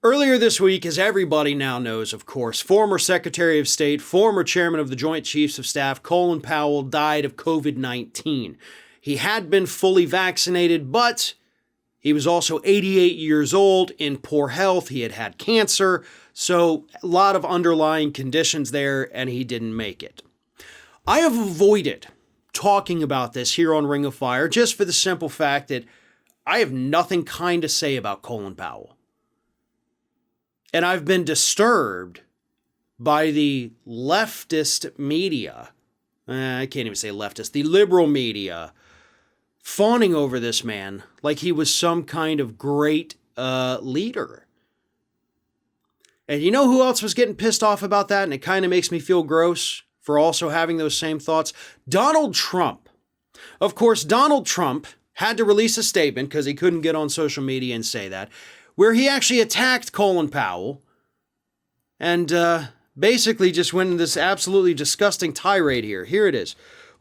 Earlier this week, as everybody now knows, of course, former Secretary of State, former Chairman of the Joint Chiefs of Staff, Colin Powell, died of COVID-19. He had been fully vaccinated, but he was also 88 years old, in poor health. He had had cancer, so a lot of underlying conditions there, and he didn't make it. I have avoided talking about this here on Ring of Fire just for the simple fact that I have nothing kind to say about Colin Powell. And I've been disturbed by the leftist media, I can't even say leftist, the liberal media, fawning over this man like he was some kind of great leader. And you know who else was getting pissed off about that? And it kind of makes me feel gross for also having those same thoughts. Donald Trump. Of course, Donald Trump had to release a statement because he couldn't get on social media and say that, where he actually attacked Colin Powell and basically just went in this absolutely disgusting tirade here. Here it is.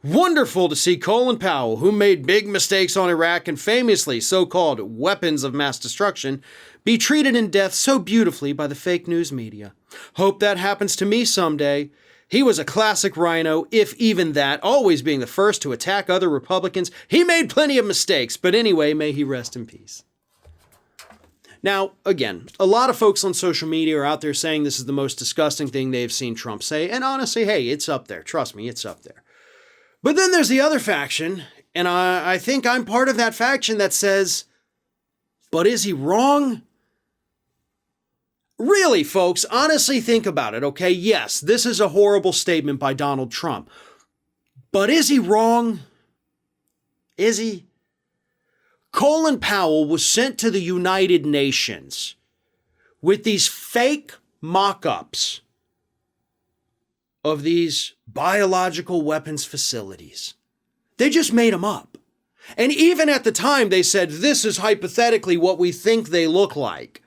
Wonderful to see Colin Powell, who made big mistakes on Iraq and famously so-called weapons of mass destruction, be treated in death so beautifully by the fake news media. Hope that happens to me someday. He was a classic rhino, if even that, always being the first to attack other Republicans. He made plenty of mistakes, but anyway, may he rest in peace. Now, again, a lot of folks on social media are out there saying this is the most disgusting thing they've seen Trump say, and honestly, hey, it's up there. Trust me, it's up there. But then there's the other faction, and I think I'm part of that faction that says, but is he wrong? Really, folks, honestly think about it, okay? Yes, this is a horrible statement by Donald Trump. But is he wrong? Is he? Colin Powell was sent to the United Nations with these fake mock-ups of these biological weapons facilities. They just made them up. And even at the time, they said, this is hypothetically what we think they look like.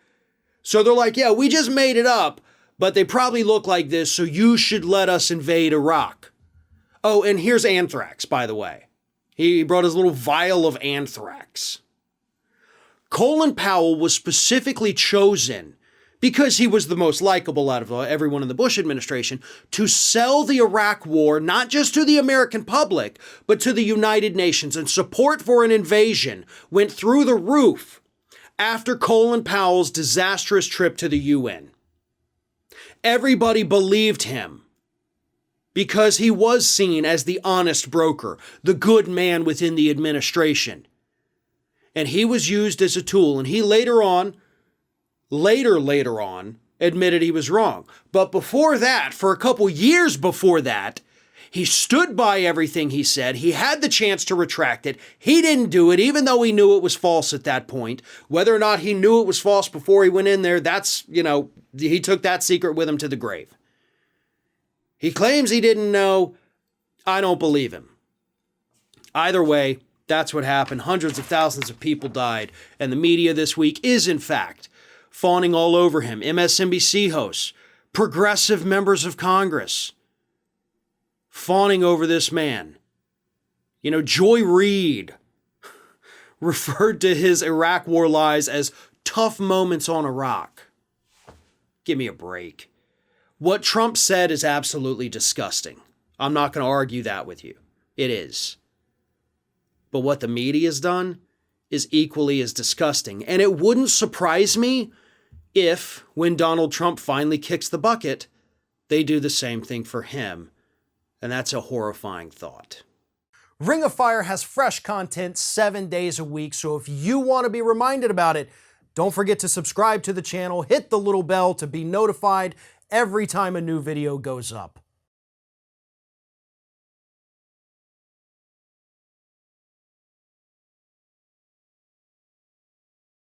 So they're like, yeah, we just made it up, but they probably look like this, so you should let us invade Iraq. Oh, and here's anthrax, by the way. He brought his little vial of anthrax. Colin Powell was specifically chosen because he was the most likable out of everyone in the Bush administration to sell the Iraq war, not just to the American public, but to the United Nations. And support for an invasion went through the roof after Colin Powell's disastrous trip to the UN. Everybody believed him because he was seen as the honest broker, the good man within the administration. And he was used as a tool, and he later on, admitted he was wrong. But before that, for a couple years before that, he stood by everything he said. He had the chance to retract it. He didn't do it, even though he knew it was false at that point. Whether or not he knew it was false before he went in there, that's, he took that secret with him to the grave. He claims he didn't know. I don't believe him. Either way, that's what happened. Hundreds of thousands of people died. And the media this week is, in fact, fawning all over him. MSNBC hosts, progressive members of Congress, fawning over this man. Joy Reid referred to his Iraq war lies as tough moments on Iraq. Give me a break. What Trump said is absolutely disgusting. I'm not going to argue that with you. It is. But what the media's done is equally as disgusting. And it wouldn't surprise me if, when Donald Trump finally kicks the bucket, they do the same thing for him. And that's a horrifying thought. Ring of Fire has fresh content 7 days a week, so if you want to be reminded about it, don't forget to subscribe to the channel, hit the little bell to be notified every time a new video goes up.